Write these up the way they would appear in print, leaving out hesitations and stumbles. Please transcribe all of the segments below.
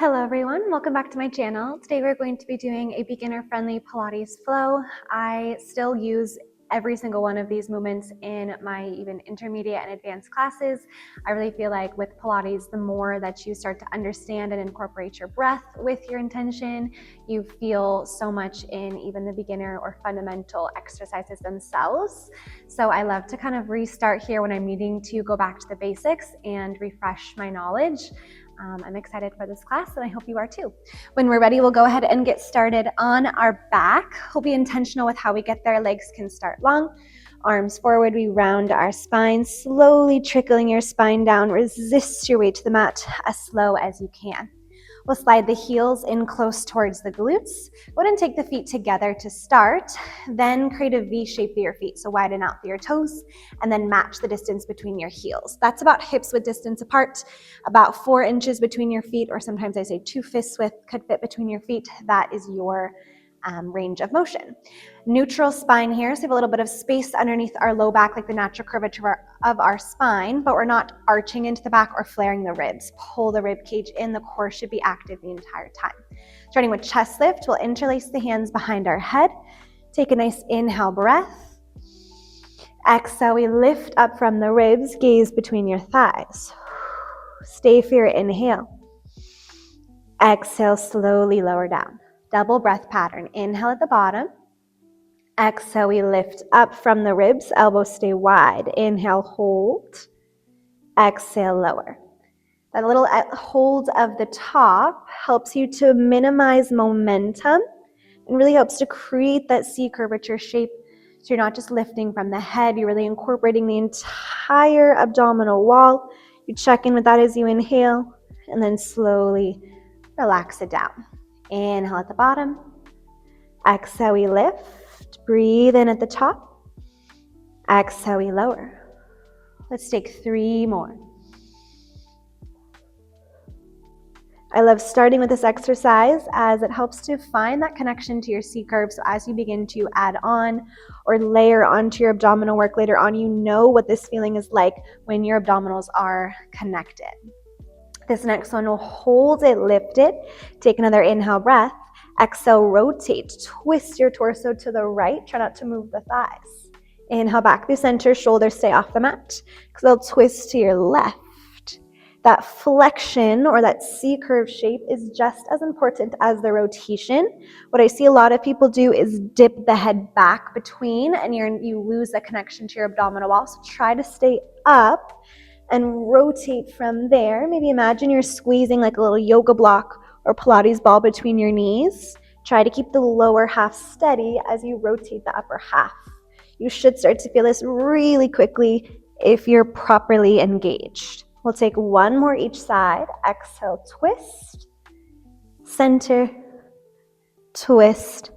Hello everyone, welcome back to my channel. Today we're going to be doing a beginner-friendly Pilates flow. I still use every single one of these movements in my even intermediate and advanced classes. I really feel like with Pilates, the more that you start to understand and incorporate your breath with your intention, you feel so much in even the beginner or fundamental exercises themselves. So I love to kind of restart here when I'm needing to go back to the basics and refresh my knowledge. I'm excited for this class and I hope you are too. When we're ready, we'll go ahead and get started on our back. We'll be intentional with how we get there. Legs can start long. Arms forward, we round our spine, slowly trickling your spine down. Resist your way to the mat as slow as you can. We'll slide the heels in close towards the glutes. Go ahead and take the feet together to start. Then create a V shape for your feet. So widen out for your toes and then match the distance between your heels. That's about hips width distance apart, about 4 inches between your feet, or sometimes I say 2 fists width could fit between your feet. That is your range of motion. Neutral spine here, so we have a little bit of space underneath our low back, like the natural curvature of our spine, but we're not arching into the back or flaring the ribs. Pull the rib cage in, the core should be active the entire time. Starting with chest lift, we'll interlace the hands behind our head. Take a nice inhale breath. Exhale, we lift up from the ribs, gaze between your thighs. Stay for your inhale. Exhale, slowly lower down. Double breath pattern. Inhale at the bottom. Exhale, we lift up from the ribs, elbows stay wide. Inhale, hold. Exhale, lower. That little hold of the top helps you to minimize momentum and really helps to create that C curvature shape. So you're not just lifting from the head, you're really incorporating the entire abdominal wall. You check in with that as you inhale and then slowly relax it down. Inhale at the bottom. Exhale, we lift. Breathe in at the top. Exhale, we lower. Let's take 3 more. I love starting with this exercise as it helps to find that connection to your C curve. So as you begin to add on or layer onto your abdominal work later on, you know what this feeling is like when your abdominals are connected. This next one will hold it, lift it. Take another inhale breath. Exhale, rotate. Twist your torso to the right. Try not to move the thighs. Inhale back through center, shoulders stay off the mat. Exhale, twist to your left. That flexion or that C-curve shape is just as important as the rotation. What I see a lot of people do is dip the head back between and you lose the connection to your abdominal wall. So try to stay up and rotate from there. Maybe imagine you're squeezing like a little yoga block or Pilates ball between your knees. Try to keep the lower half steady as you rotate the upper half. You should start to feel this really quickly if you're properly engaged. We'll take 1 more each side. Exhale, twist, center, twist,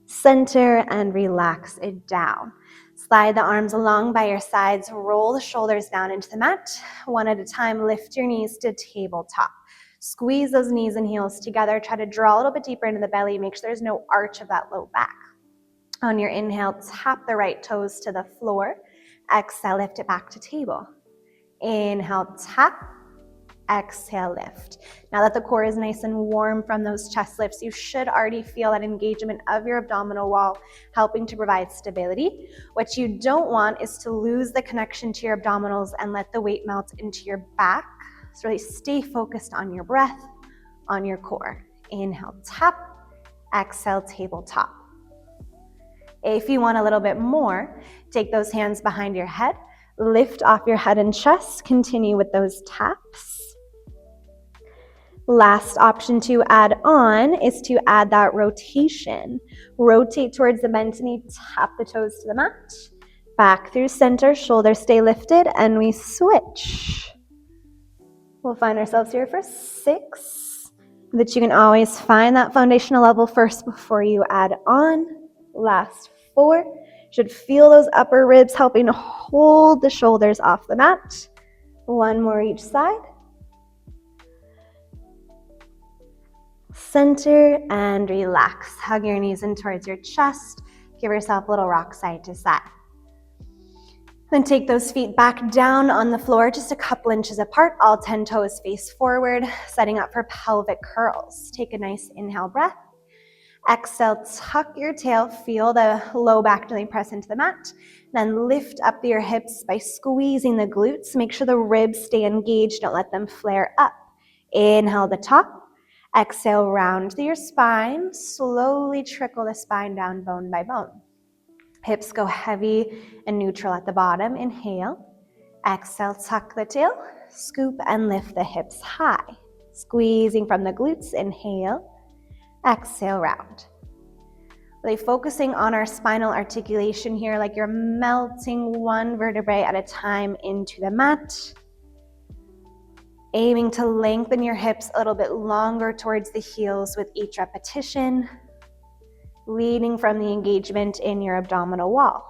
center, and relax it down. Slide the arms along by your sides, roll the shoulders down into the mat. 1 at a time, lift your knees to tabletop. Squeeze those knees and heels together. Try to draw a little bit deeper into the belly. Make sure there's no arch of that low back. On your inhale, tap the right toes to the floor. Exhale, lift it back to table. Inhale, tap. Exhale, lift. Now that the core is nice and warm from those chest lifts, you should already feel that engagement of your abdominal wall, helping to provide stability. What you don't want is to lose the connection to your abdominals and let the weight melt into your back. So really stay focused on your breath, on your core. Inhale, tap. Exhale, tabletop. If you want a little bit more, take those hands behind your head, lift off your head and chest, continue with those taps. Last option to add on is to add that rotation. Rotate towards the bent knee, tap the toes to the mat. Back through center, shoulders stay lifted, and we switch. We'll find ourselves here for 6. That you can always find that foundational level first before you add on. Last 4. Should feel those upper ribs helping to hold the shoulders off the mat. 1 more each side. Center and relax. Hug your knees in towards your chest. Give yourself a little rock side to side. Then take those feet back down on the floor, just a couple inches apart, all 10 toes face forward, setting up for pelvic curls. Take a nice inhale breath. Exhale, tuck your tail, feel the low back gently press into the mat. Then lift up your hips by squeezing the glutes. Make sure the ribs stay engaged, don't let them flare up. Inhale the top. Exhale, round through your spine. Slowly trickle the spine down bone by bone. Hips go heavy and neutral at the bottom. Inhale. Exhale, tuck the tail. Scoop and lift the hips high. Squeezing from the glutes. Inhale. Exhale, round. Really focusing on our spinal articulation here, like you're melting one vertebrae at a time into the mat. Aiming to lengthen your hips a little bit longer towards the heels with each repetition. Leading from the engagement in your abdominal wall.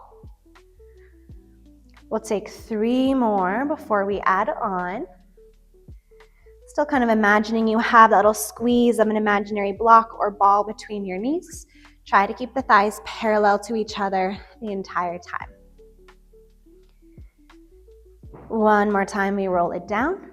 We'll take 3 more before we add on. Still kind of imagining you have that little squeeze of an imaginary block or ball between your knees. Try to keep the thighs parallel to each other the entire time. One more time, we roll it down.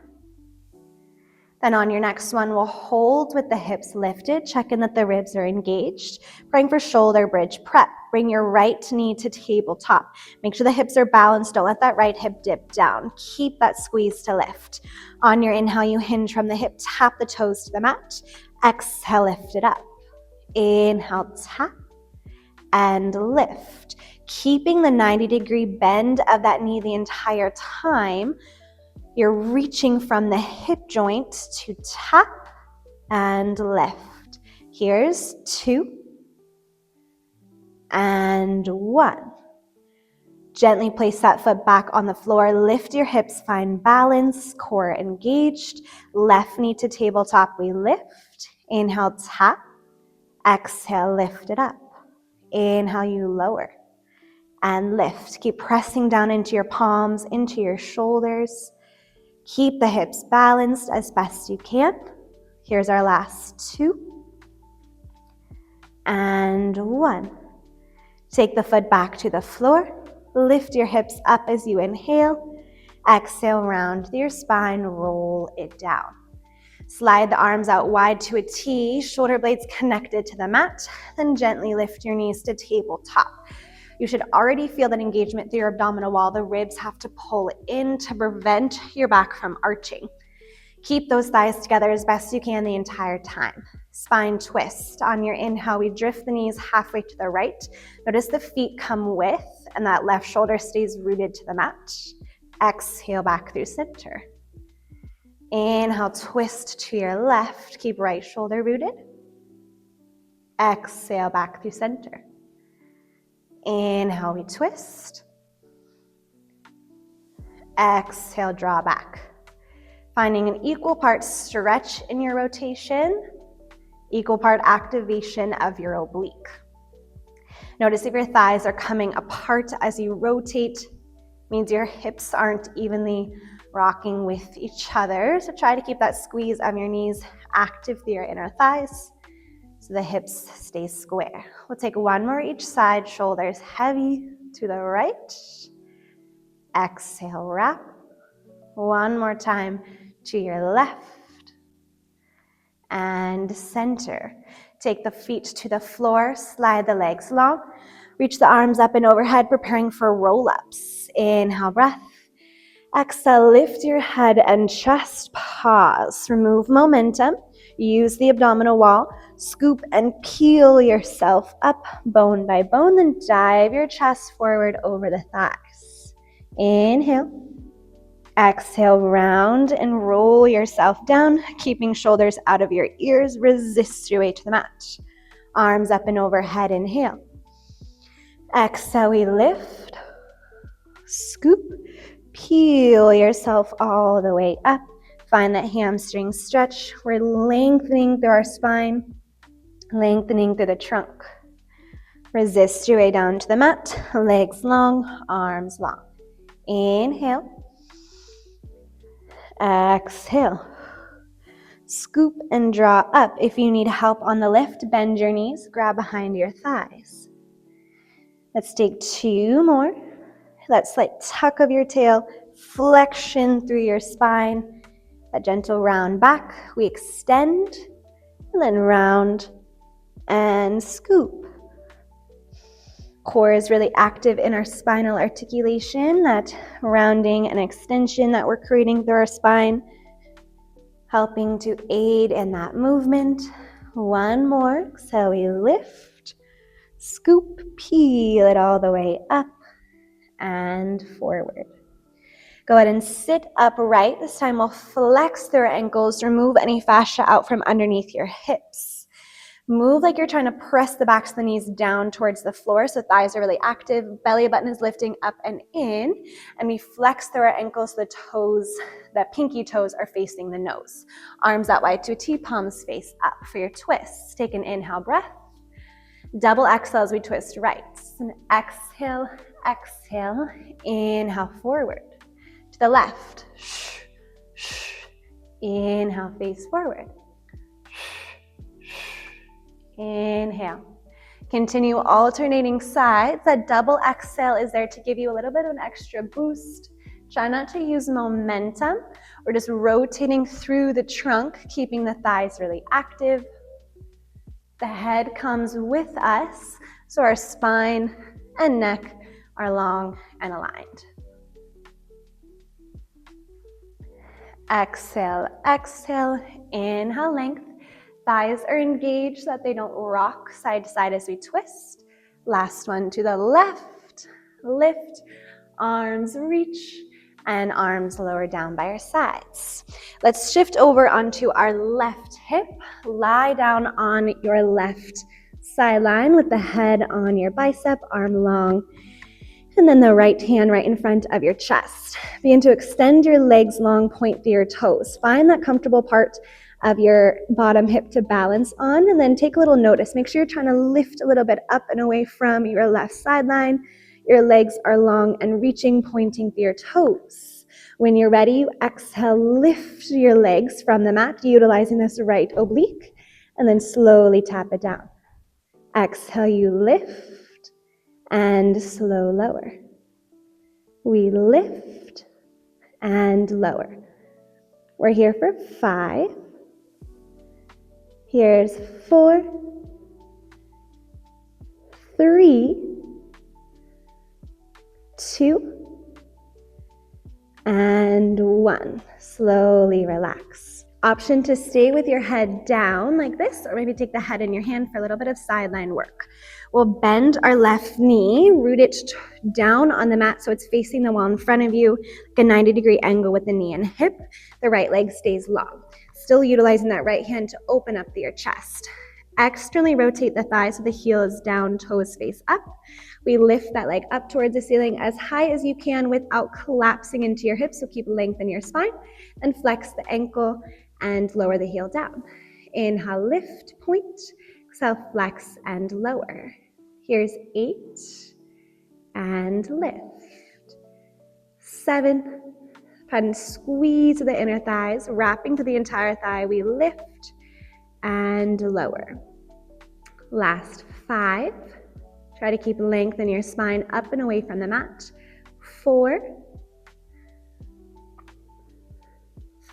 Then on your next one, we'll hold with the hips lifted, checking that the ribs are engaged. Praying for shoulder bridge prep. Bring your right knee to tabletop. Make sure the hips are balanced. Don't let that right hip dip down. Keep that squeeze to lift. On your inhale, you hinge from the hip, tap the toes to the mat. Exhale, lift it up. Inhale, tap and lift. Keeping the 90-degree bend of that knee the entire time. You're reaching from the hip joint to tap and lift. Here's 2 and 1. Gently place that foot back on the floor. Lift your hips, find balance, core engaged. Left knee to tabletop, we lift. Inhale, tap. Exhale, lift it up. Inhale, you lower and lift. Keep pressing down into your palms, into your shoulders. Keep the hips balanced as best you can. Here's our last 2 and 1. Take the foot back to the floor. Lift your hips up as you inhale. Exhale, round through your spine, roll it down. Slide the arms out wide to a T, shoulder blades connected to the mat. Then gently lift your knees to tabletop. You should already feel that engagement through your abdominal wall. The ribs have to pull in to prevent your back from arching. Keep those thighs together as best you can the entire time. Spine twist. On your inhale, we drift the knees halfway to the right. Notice the feet come with, and that left shoulder stays rooted to the mat. Exhale, back through center. Inhale, twist to your left. Keep right shoulder rooted. Exhale, back through center. Inhale, we twist. Exhale, draw back. Finding an equal part stretch in your rotation, equal part activation of your oblique. Notice if your thighs are coming apart as you rotate, means your hips aren't evenly rocking with each other. So try to keep that squeeze of your knees active through your inner thighs so the hips stay square. We'll take 1 more each side, shoulders heavy to the right. Exhale, wrap. 1 more time to your left and center. Take the feet to the floor, slide the legs long. Reach the arms up and overhead, preparing for roll-ups. Inhale, breath. Exhale, lift your head and chest, pause. Remove momentum. Use the abdominal wall. Scoop and peel yourself up bone by bone, then dive your chest forward over the thighs. Inhale. Exhale, round and roll yourself down, keeping shoulders out of your ears. Resist your way to the mat. Arms up and overhead, inhale. Exhale, we lift. Scoop. Peel yourself all the way up. Find that hamstring stretch. We're lengthening through our spine, lengthening through the trunk. Resist your way down to the mat. Legs long, arms long. Inhale. Exhale. Scoop and draw up. If you need help on the lift, bend your knees, grab behind your thighs. Let's take 2 more. that slight tuck of your tail, flexion through your spine, that gentle round back. We extend, and then round and scoop. Core is really active in our spinal articulation, that rounding and extension that we're creating through our spine, helping to aid in that movement. One more. So we lift, scoop, peel it all the way up and forward. Go ahead and sit upright. This time we'll flex through our ankles, remove any fascia out from underneath your hips. Move like you're trying to press the backs of the knees down towards the floor, so thighs are really active, belly button is lifting up and in, and we flex through our ankles so the toes, the pinky toes are facing the nose. Arms out wide to a T, palms face up for your twists. Take an inhale breath. Double exhale as we twist right. And exhale, exhale, inhale forward. To the left. Inhale, face forward. Inhale. Continue alternating sides. That double exhale is there to give you a little bit of an extra boost. Try not to use momentum. We're just rotating through the trunk, keeping the thighs really active. The head comes with us, so our spine and neck are long and aligned. Exhale, exhale, inhale, length. Thighs are engaged so that they don't rock side to side as we twist. Last one to the left. Lift, arms reach, and arms lower down by our sides. Let's shift over onto our left hip. Lie down on your left sideline with the head on your bicep, arm long, and then the right hand right in front of your chest. Begin to extend your legs long, point to your toes. Find that comfortable part of your bottom hip to balance on, and then take a little notice. Make sure you're trying to lift a little bit up and away from your left sideline. Your legs are long and reaching, pointing to your toes. When you're ready, you exhale, lift your legs from the mat, utilizing this right oblique, and then slowly tap it down. Exhale, you lift, and slow lower. We lift and lower. We're here for 5. Here's 4, 3, 2, and 1. Slowly relax. Option to stay with your head down like this, or maybe take the head in your hand for a little bit of sideline work. We'll bend our left knee, root it down on the mat so it's facing the wall in front of you, like a 90-degree angle with the knee and hip. The right leg stays long. Still utilizing that right hand to open up your chest. Externally rotate the thighs so the heel is down, toes face up. We lift that leg up towards the ceiling as high as you can without collapsing into your hips, so keep length in your spine, and flex the ankle and lower the heel down. Inhale, lift, point. Exhale, flex and lower. Here's 8, and lift. 7, and squeeze the inner thighs, wrapping to the entire thigh. We lift and lower. Last 5. Try to keep length in your spine up and away from the mat. 4,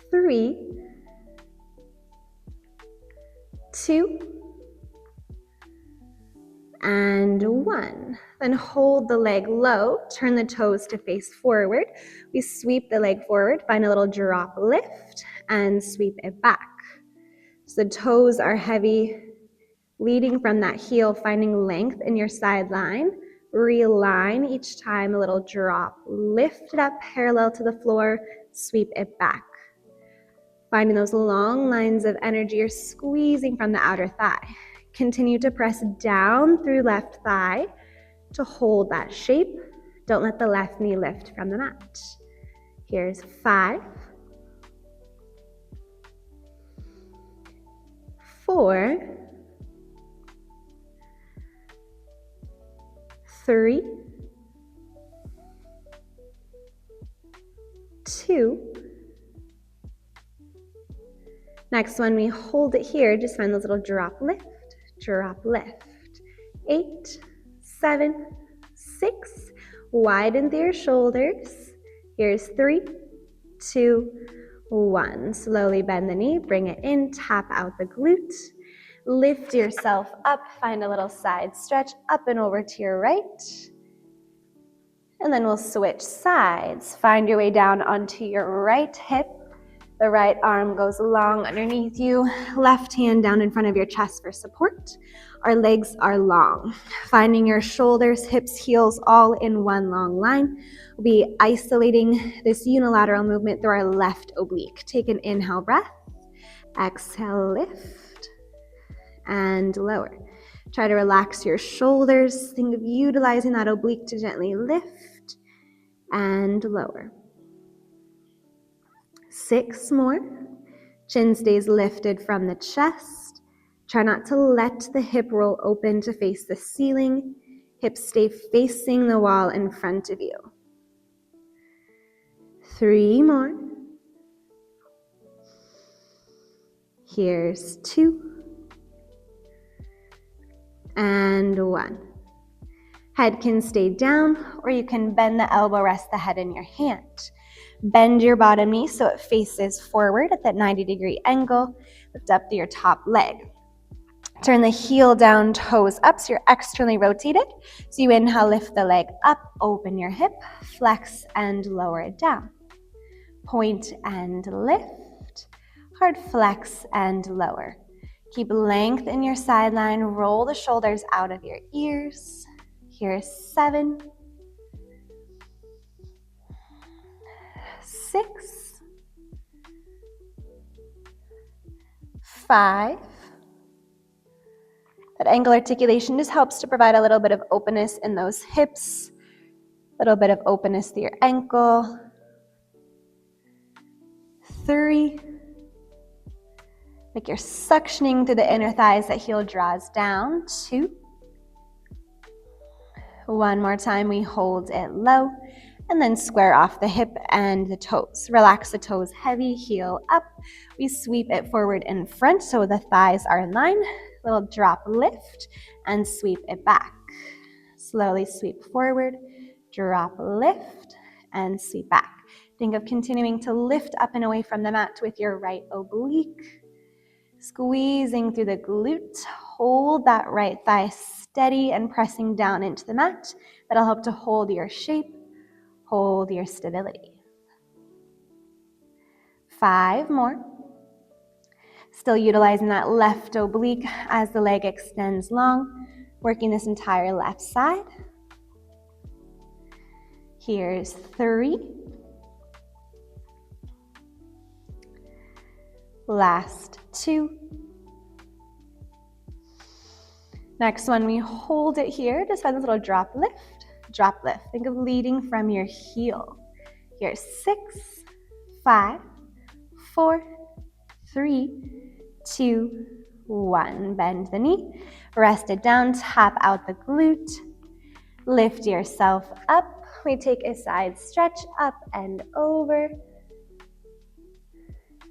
3, 2, and 1. Then hold the leg low, turn the toes to face forward. We sweep the leg forward, find a little drop lift, and sweep it back. So the toes are heavy, leading from that heel, finding length in your sideline. Realign each time, a little drop, lift it up parallel to the floor, sweep it back. Finding those long lines of energy, you're squeezing from the outer thigh. Continue to press down through left thigh to hold that shape. Don't let the left knee lift from the mat. Here's 5, 4, 3, 2. Next one, we hold it here. Just find those little drop lift, drop lift. 8, 7, 6. Widen through your shoulders. Here's 3, 2, 1. Slowly bend the knee, bring it in, tap out the glute. Lift yourself up, find a little side stretch up and over to your right. And then we'll switch sides. Find your way down onto your right hip. The right arm goes long underneath you, left hand down in front of your chest for support. Our legs are long. Finding your shoulders, hips, heels all in one long line. We'll be isolating this unilateral movement through our left oblique. Take an inhale breath. Exhale, lift and lower. Try to relax your shoulders. Think of utilizing that oblique to gently lift and lower. 6 more. Chin stays lifted from the chest. Try not to let the hip roll open to face the ceiling. Hips stay facing the wall in front of you. 3 more. Here's 2. And 1. Head can stay down, or you can bend the elbow, rest the head in your hand. Bend your bottom knee so it faces forward at that 90-degree angle. Lift up to your top leg. Turn the heel down, toes up, so you're externally rotated. So you inhale, lift the leg up, open your hip, flex and lower it down. Point and lift, hard flex and lower. Keep length in your sideline, roll the shoulders out of your ears. Here's 7, 6, 5. That ankle articulation just helps to provide a little bit of openness in those hips, a little bit of openness to your ankle. 3. Like you're suctioning through the inner thighs, that heel draws down. 2. One more time, we hold it low, and then square off the hip and the toes. Relax the toes heavy, heel up. We sweep it forward in front so the thighs are in line. Little drop lift and sweep it back. Slowly sweep forward, drop lift and sweep back. Think of continuing to lift up and away from the mat with your right oblique. Squeezing through the glute. Hold that right thigh steady and pressing down into the mat. That'll help to hold your shape, hold your stability. 5 more. Still utilizing that left oblique as the leg extends long, working this entire left side. Here's 3. Last 2. Next one, we hold it here. Just find this little drop lift. Drop lift. Think of leading from your heel. Here's 6, 5, 4, 3, 2, 1. Bend the knee. Rest it down. Tap out the glute. Lift yourself up. We take a side stretch up and over.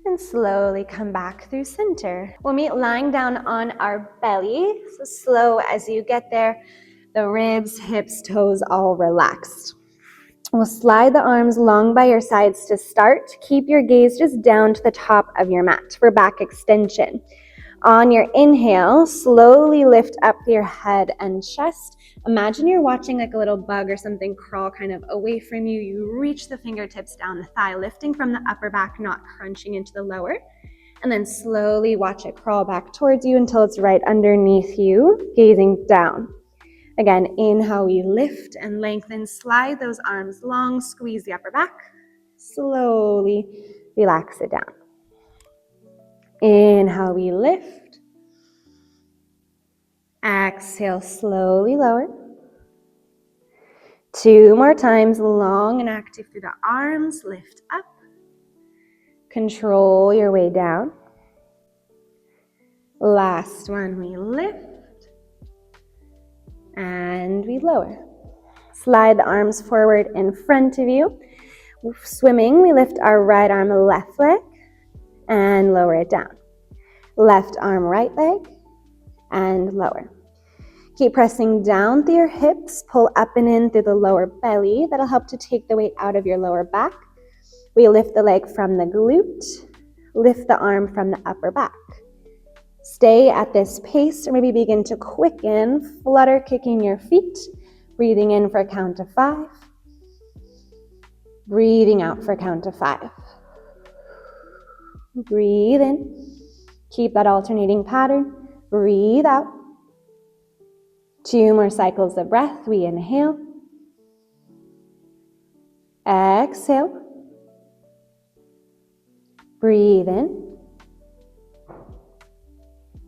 And slowly come back through center. We'll meet lying down on our belly. So slow as you get there. The ribs, hips, toes all relaxed. We'll slide the arms long by your sides to start. Keep your gaze just down to the top of your mat for back extension. On your inhale, slowly lift up your head and chest. Imagine you're watching like a little bug or something crawl kind of away from you. You reach the fingertips down the thigh, lifting from the upper back, not crunching into the lower. And then slowly watch it crawl back towards you until it's right underneath you, gazing down. Again, inhale, we lift and lengthen. Slide those arms long, squeeze the upper back. Slowly relax it down. Inhale, we lift. Exhale, slowly lower. 2 more times, long and active through the arms. Lift up. Control your way down. Last one, we lift. And we lower. Slide the arms forward in front of you. Swimming, we lift our right arm, left leg, and lower it down. Left arm, right leg, and lower. Keep pressing down through your hips, pull up and in through the lower belly. That'll help to take the weight out of your lower back. We lift the leg from the glute, lift the arm from the upper back. Stay at this pace or maybe begin to quicken, flutter kicking your feet, breathing in for a count of 5, breathing out for a count of 5. Breathe in, keep that alternating pattern, breathe out. 2 more cycles of breath. We inhale, exhale, breathe in,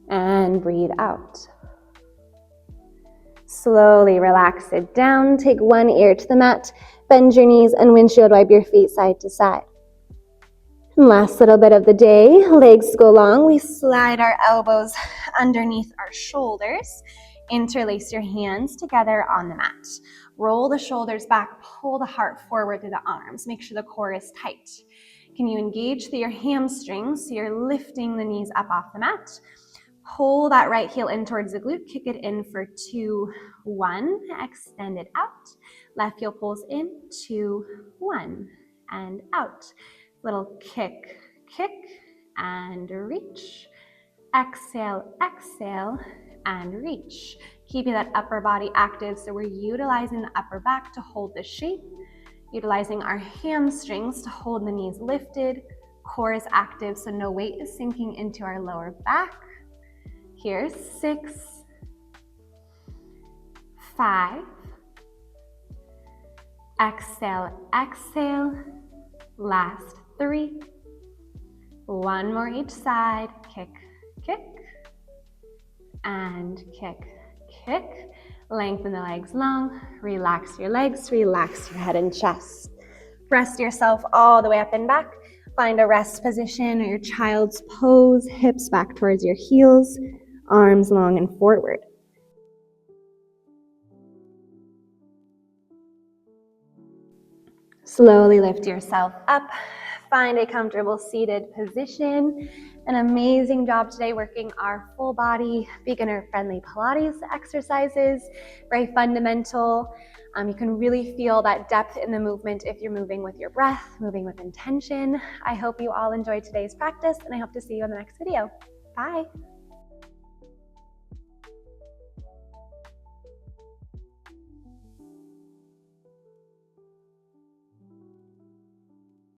and breathe out. Slowly relax it down. Take one ear to the mat, bend your knees, and windshield wipe your feet side to side. And last little bit of the day, legs go long. We slide our elbows underneath our shoulders. Interlace your hands together on the mat. Roll the shoulders back, pull the heart forward through the arms. Make sure the core is tight. Can you engage through your hamstrings so you're lifting the knees up off the mat? Pull that right heel in towards the glute. Kick it in for 2, 1. Extend it out. Left heel pulls in, 2, 1. And out. Little kick, kick, and reach. Exhale, exhale, and reach. Keeping that upper body active, so we're utilizing the upper back to hold the shape, utilizing our hamstrings to hold the knees lifted, core is active, so no weight is sinking into our lower back. Here's 6, 5, exhale, exhale, last 3, 1 more each side, kick, kick, and kick, kick. Lengthen the legs long, relax your legs, relax your head and chest. Rest yourself all the way up and back. Find a rest position or your child's pose, hips back towards your heels, arms long and forward. Slowly lift yourself up. Find a comfortable seated position. An amazing job today working our full body, beginner-friendly Pilates exercises. Very fundamental. You can really feel that depth in the movement if you're moving with your breath, moving with intention. I hope you all enjoyed today's practice, and I hope to see you in the next video. Bye.